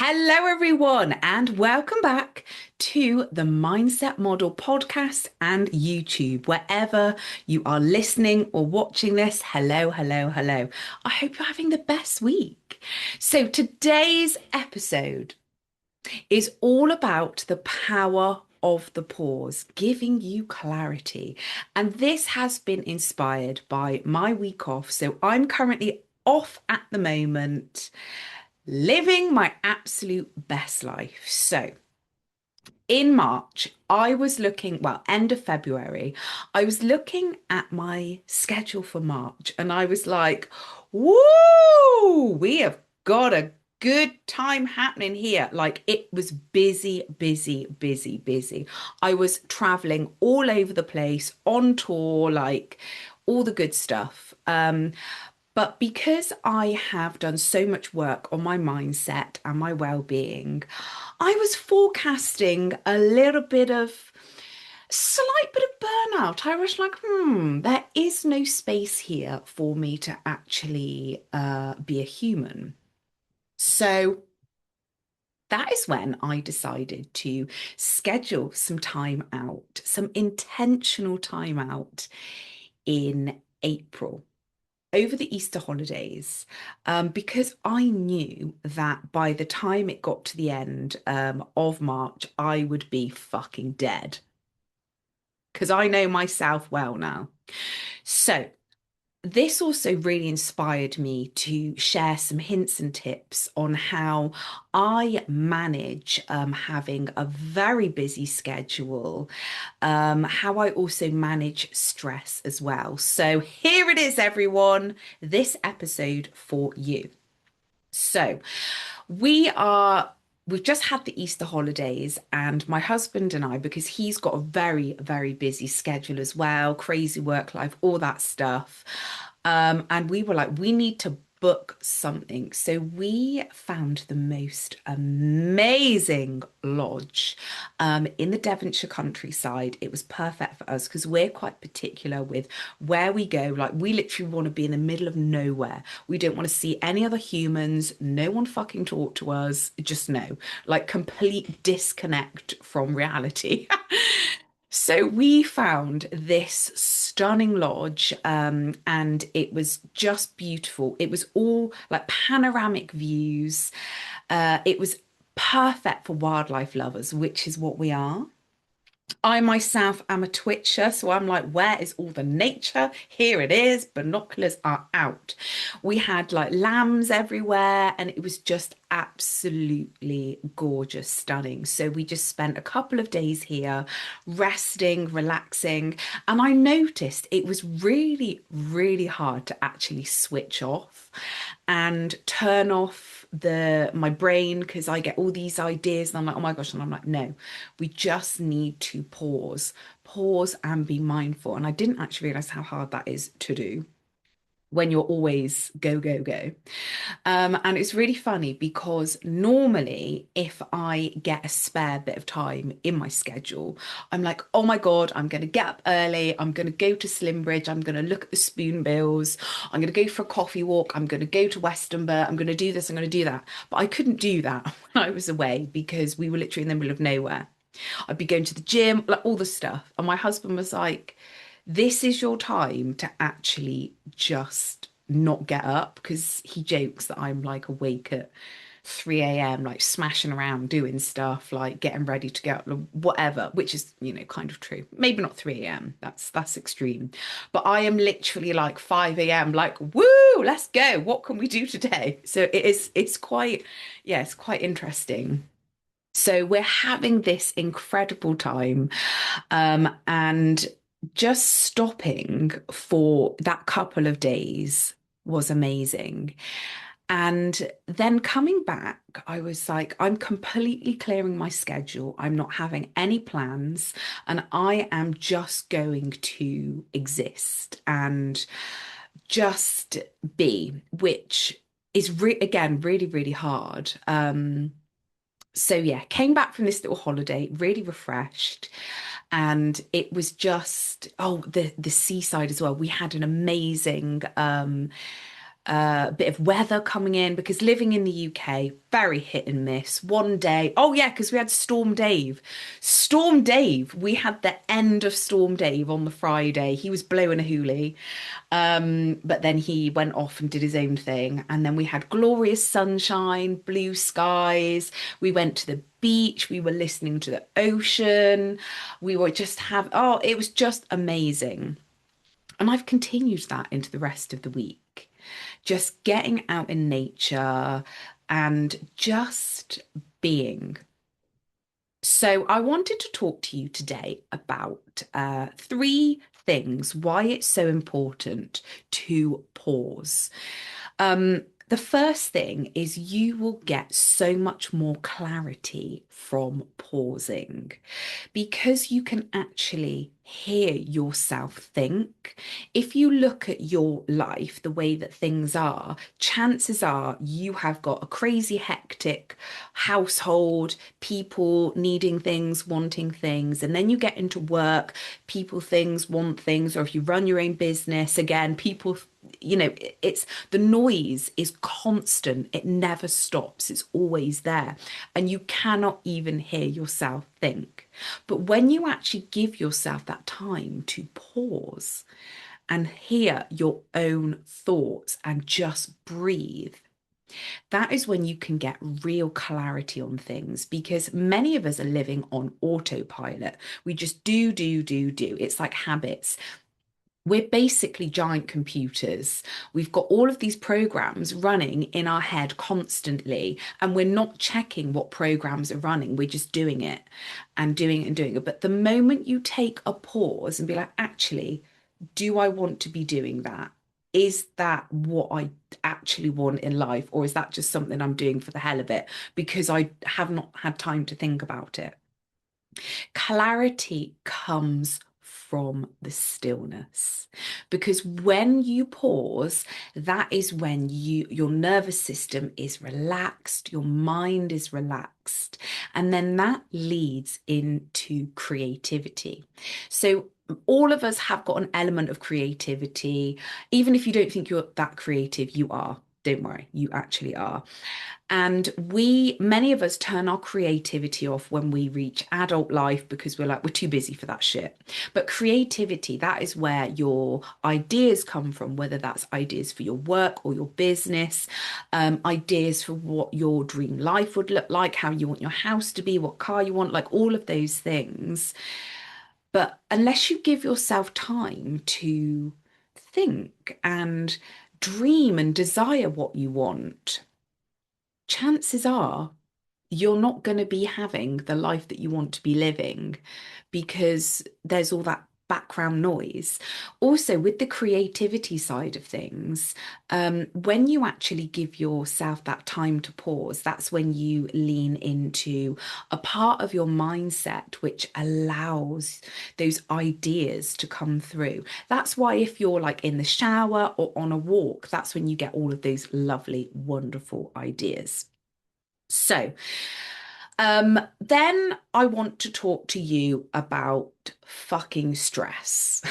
Hello, everyone, and welcome back to the Mindset Model podcast and YouTube. Wherever you are listening or watching this, hello, hello, hello. I hope you're having the best week. So, today's episode is all about the power of the pause, giving you clarity. And this has been inspired by my week off. So, I'm currently off at the moment living my absolute best life. So, in March, I was looking, well, end of February, I was looking at my schedule for March and I was like, woo, we have got a good time happening here. Like it was busy, busy, busy, busy. I was traveling all over the place on tour, like all the good stuff. But because I have done so much work on my mindset and my well-being, I was forecasting a little bit of slight bit of burnout. I was like, there is no space here for me to actually be a human. So that is when I decided to schedule some time out, some intentional time out in April over the Easter holidays, because I knew that by the time it got to the end of March, I would be fucking dead because I know myself well now. So, this also really inspired me to share some hints and tips on how I manage having a very busy schedule, how I also manage stress as well. So here it is, everyone, this episode for you. So we are. We've just had the Easter holidays, and my husband and I, because he's got a very, very busy schedule as well, crazy work life, all that stuff. And we were like, we need to book something. So we found the most amazing lodge in the Devonshire countryside. It was perfect for us because we're quite particular with where we go. Like, we literally want to be in the middle of nowhere. We don't want to see any other humans, no one fucking talk to us, just no, like complete disconnect from reality. So we found this stunning lodge, and it was just beautiful. It was all like panoramic views. It was perfect for wildlife lovers, which is what we are. I myself am a twitcher, so I'm like, where is all the nature? Here it is. Binoculars are out. We had like lambs everywhere, and it was just absolutely gorgeous, stunning. So we just spent a couple of days here resting, relaxing, and I noticed it was really, really hard to actually switch off and turn off my brain because I get all these ideas and I'm like, oh my gosh, and I'm like, no, we just need to pause and be mindful. And I didn't actually realize how hard that is to do when you're always go, go, go. And it's really funny because normally, if I get a spare bit of time in my schedule, I'm like, oh my God, I'm going to get up early. I'm going to go to Slimbridge. I'm going to look at the spoonbills. I'm going to go for a coffee walk. I'm going to go to Westonbirt. I'm going to do this. I'm going to do that. But I couldn't do that when I was away because we were literally in the middle of nowhere. I'd be going to the gym, like all the stuff. And my husband was like, this is your time to actually just not get up because he jokes that I'm like awake at 3 a.m., like smashing around doing stuff, like getting ready to get up, whatever, which is, kind of true. Maybe not 3 a.m. That's extreme. But I am literally like 5 a.m., like, woo, let's go. What can we do today? So it's quite, yeah, it's quite interesting. So we're having this incredible time, and just stopping for that couple of days was amazing. And then coming back, I was like, I'm completely clearing my schedule. I'm not having any plans, and I am just going to exist and just be, which is again really, really hard. So yeah, came back from this little holiday really refreshed, and it was just, oh, the seaside as well. We had an amazing A bit of weather coming in because living in the UK, very hit and miss. One day, oh yeah, because we had Storm Dave. Storm Dave, we had the end of Storm Dave on the Friday. He was blowing a hoolie. But then he went off and did his own thing. And then we had glorious sunshine, blue skies. We went to the beach. We were listening to the ocean. We were just oh, it was just amazing. And I've continued that into the rest of the week. Just getting out in nature and just being. So, I wanted to talk to you today about three things why it's so important to pause. The first thing is you will get so much more clarity from pausing because you can actually hear yourself think. If you look at your life, the way that things are, chances are you have got a crazy, hectic household, people needing things, wanting things, and then you get into work, people, things, want things, or if you run your own business, again, people, it's the noise is constant. It never stops. It's always there. And you cannot even hear yourself think. But when you actually give yourself that time to pause and hear your own thoughts and just breathe, that is when you can get real clarity on things because many of us are living on autopilot. We just do, do, do, do. It's like habits. We're basically giant computers. We've got all of these programs running in our head constantly, and we're not checking what programs are running. We're just doing it and doing it and doing it. But the moment you take a pause and be like, actually, do I want to be doing that? Is that what I actually want in life? Or is that just something I'm doing for the hell of it because I have not had time to think about it? Clarity comes from the stillness because when you pause, that is when your nervous system is relaxed, your mind is relaxed, and then that leads into creativity. So all of us have got an element of creativity. Even if you don't think you're that creative, you are. Don't worry, you actually are. And many of us turn our creativity off when we reach adult life because we're too busy for that shit. But creativity, that is where your ideas come from, whether that's ideas for your work or your business, ideas for what your dream life would look like, how you want your house to be, what car you want, like all of those things. But unless you give yourself time to think and dream and desire what you want, chances are you're not going to be having the life that you want to be living because there's all that background noise. Also, with the creativity side of things, when you actually give yourself that time to pause, that's when you lean into a part of your mindset which allows those ideas to come through. That's why if you're like in the shower or on a walk, that's when you get all of those lovely, wonderful ideas. So, then I want to talk to you about fucking stress.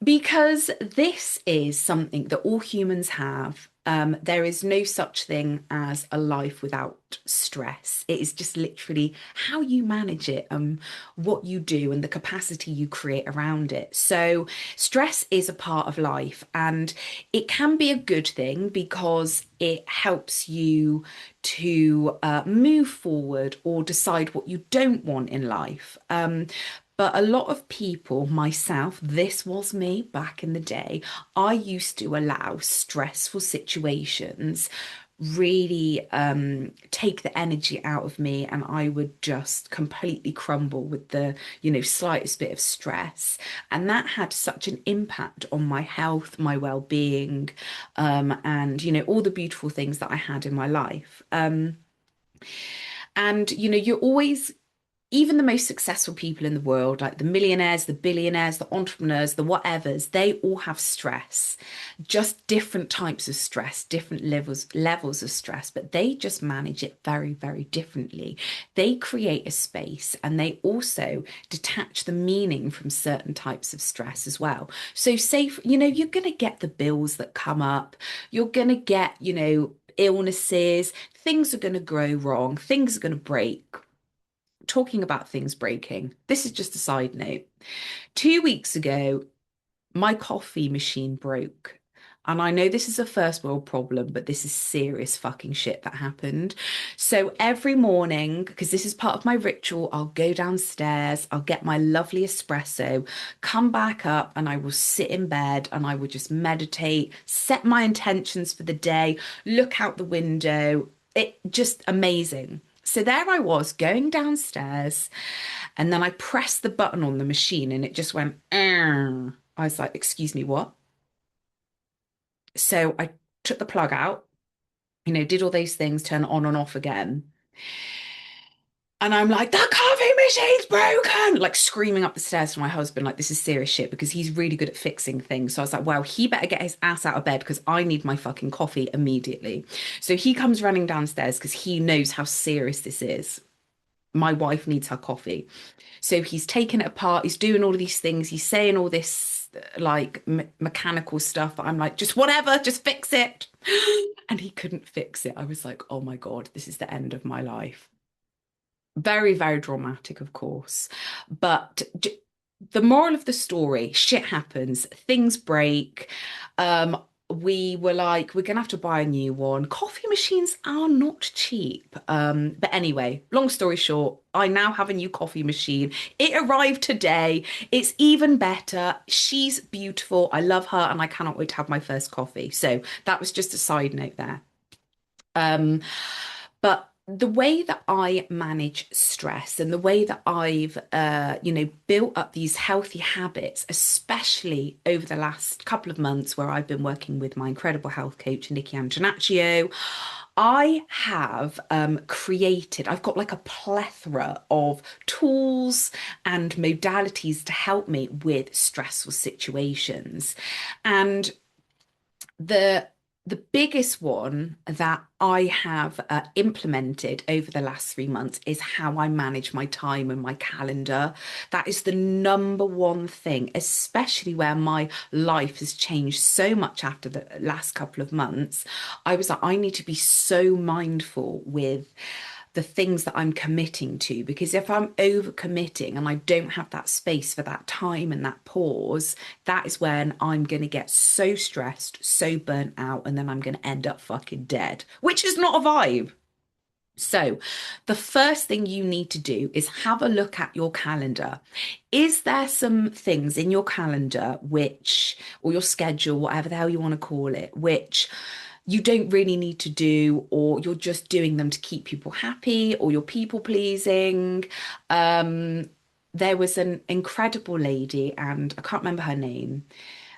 Because this is something that all humans have. There is no such thing as a life without stress. It is just literally how you manage it, what you do, and the capacity you create around it. So, stress is a part of life, and it can be a good thing because it helps you to move forward or decide what you don't want in life. But a lot of people, myself, this was me back in the day, I used to allow stressful situations really take the energy out of me and I would just completely crumble with the, slightest bit of stress. And that had such an impact on my health, my well-being, and, all the beautiful things that I had in my life. And, you're always even the most successful people in the world, like the millionaires, the billionaires, the entrepreneurs, the whatevers, they all have stress, just different types of stress, different levels of stress, but they just manage it very, very differently. They create a space and they also detach the meaning from certain types of stress as well. So say, you're going to get the bills that come up, you're going to get, illnesses, things are going to go wrong, things are going to break. Talking about things breaking, this is just a side note. 2 weeks ago, my coffee machine broke. And I know this is a first world problem, but this is serious fucking shit that happened. So every morning, because this is part of my ritual, I'll go downstairs, I'll get my lovely espresso, come back up, and I will sit in bed and I will just meditate, set my intentions for the day, look out the window. It just amazing. So there I was going downstairs, and then I pressed the button on the machine and it just went, "Arr." I was like, excuse me, what? So I took the plug out, did all those things, turn it on and off again. And I'm like, the coffee machine's broken, like screaming up the stairs to my husband, like, this is serious shit because he's really good at fixing things. So I was like, well, he better get his ass out of bed because I need my fucking coffee immediately. So he comes running downstairs because he knows how serious this is. My wife needs her coffee. So he's taking it apart, he's doing all of these things, he's saying all this like mechanical stuff. I'm like, just whatever, just fix it. And he couldn't fix it. I was like, oh my God, this is the end of my life. Very, very dramatic, of course. But the moral of the story, shit happens, things break. We were like, we're gonna have to buy a new one. Coffee machines are not cheap. But anyway, long story short, I now have a new coffee machine. It arrived today. It's even better. She's beautiful. I love her, and I cannot wait to have my first coffee. So that was just a side note there. Um, but the way that I manage stress and the way that I've, built up these healthy habits, especially over the last couple of months where I've been working with my incredible health coach, Nikki Antonaccio, I have I've got like a plethora of tools and modalities to help me with stressful situations. And the the biggest one that I have implemented over the last 3 months is how I manage my time and my calendar. That is the number one thing, especially where my life has changed so much after the last couple of months. I was like, I need to be so mindful with the things that I'm committing to, because if I'm over committing and I don't have that space for that time and that pause, that is when I'm going to get so stressed, so burnt out, and then I'm going to end up fucking dead, which is not a vibe. So, the first thing you need to do is have a look at your calendar. Is there some things in your calendar or your schedule, whatever the hell you want to call it, which you don't really need to do, or you're just doing them to keep people happy, or you're people pleasing? Um, there was an incredible lady, and I can't remember her name.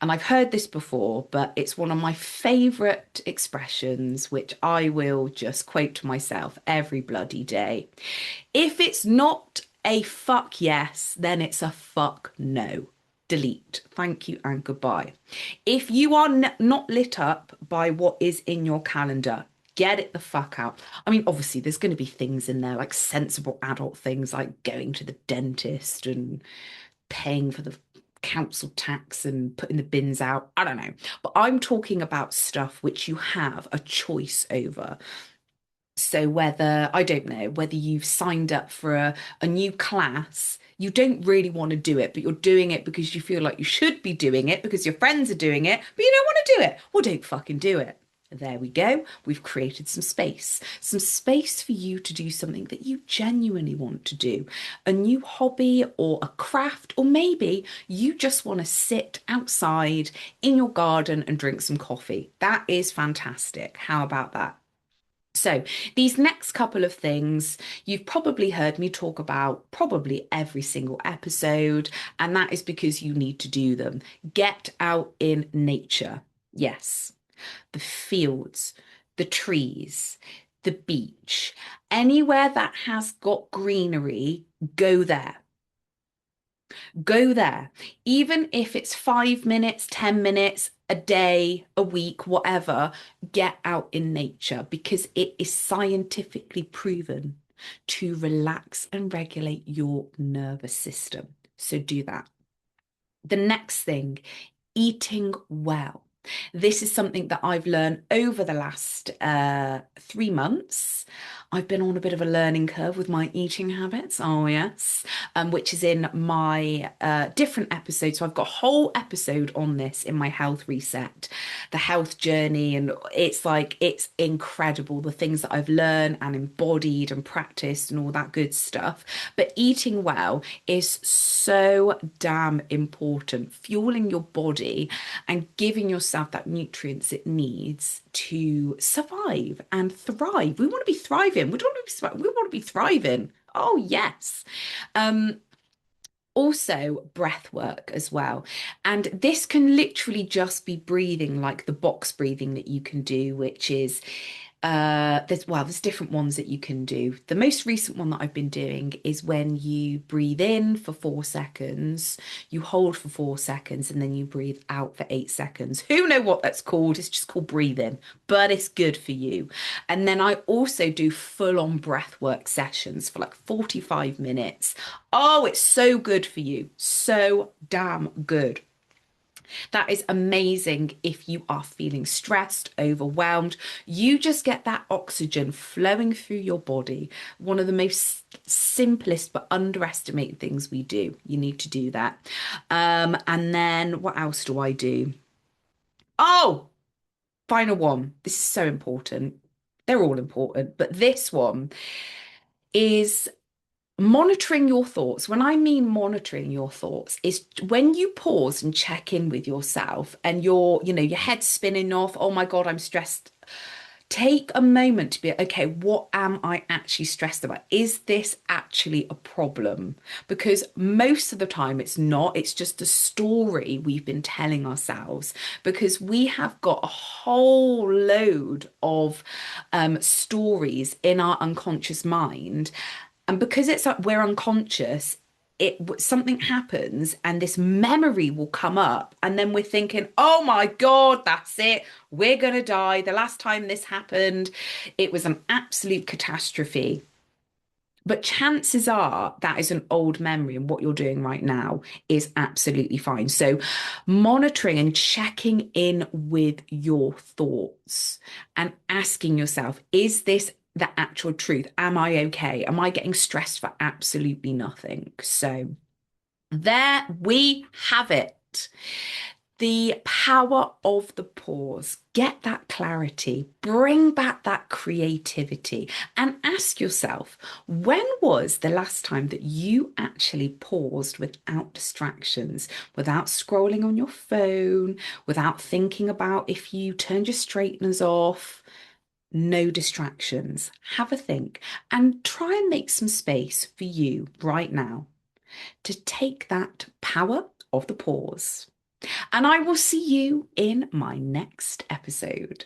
And I've heard this before, but it's one of my favorite expressions, which I will just quote to myself every bloody day. If it's not a fuck yes, then it's a fuck no. Delete. Thank you and goodbye. If you are not lit up by what is in your calendar, get it the fuck out. I mean, obviously, there's going to be things in there like sensible adult things like going to the dentist and paying for the council tax and putting the bins out. I don't know. But I'm talking about stuff which you have a choice over. So whether, I don't know, whether you've signed up for a new class, you don't really want to do it, but you're doing it because you feel like you should be doing it because your friends are doing it, but you don't want to do it. Well, don't fucking do it. There we go. We've created some space for you to do something that you genuinely want to do, a new hobby or a craft, or maybe you just want to sit outside in your garden and drink some coffee. That is fantastic. How about that? So, these next couple of things you've probably heard me talk about probably every single episode, and that is because you need to do them. Get out in nature. Yes, the fields, the trees, the beach, anywhere that has got greenery. Go there. Go there. Even if it's 5 minutes, 10 minutes, a day, a week, whatever, get out in nature because it is scientifically proven to relax and regulate your nervous system. So do that. The next thing, eating well. This is something that I've learned over the last 3 months. I've been on a bit of a learning curve with my eating habits. Oh, yes. Which is in my different episodes. So I've got a whole episode on this in my health reset, the health journey. And it's like, it's incredible the things that I've learned and embodied and practiced and all that good stuff. But eating well is so damn important. Fueling your body and giving yourself that nutrients it needs to survive and thrive. We want to be thriving. We don't want to be, we want to be thriving. Oh, yes. Um, Also, breath work as well. And this can literally just be breathing, like the box breathing that you can do, which is there's different ones that you can do. The most recent one that I've been doing is when you breathe in for 4 seconds, you hold for 4 seconds, and then you breathe out for 8 seconds. Who know what that's called? It's just called breathing, but it's good for you. And then I also do full-on breath work sessions for like 45 minutes. Oh, it's so good for you. So damn good. That is amazing if you are feeling stressed, overwhelmed. You just get that oxygen flowing through your body. One of the most simplest but underestimated things we do. You need to do that. And then what else do I do? Oh, final one. This is so important. They're all important, but this one is monitoring your thoughts. When I mean monitoring your thoughts, is when you pause and check in with yourself and your head's spinning off, oh my God, I'm stressed. Take a moment to be, okay, what am I actually stressed about? Is this actually a problem? Because most of the time it's not, it's just a story we've been telling ourselves because we have got a whole load of stories in our unconscious mind. And because it's like we're unconscious, something happens and this memory will come up, and then we're thinking, oh my God, that's it. We're gonna die. The last time this happened, it was an absolute catastrophe. But chances are that is an old memory, and what you're doing right now is absolutely fine. So, monitoring and checking in with your thoughts and asking yourself, is this the actual truth? Am I okay? Am I getting stressed for absolutely nothing? So, there we have it. The power of the pause. Get that clarity, bring back that creativity, and ask yourself, when was the last time that you actually paused without distractions, without scrolling on your phone, without thinking about if you turned your straighteners off? No distractions. Have a think and try and make some space for you right now to take that power of the pause. And I will see you in my next episode.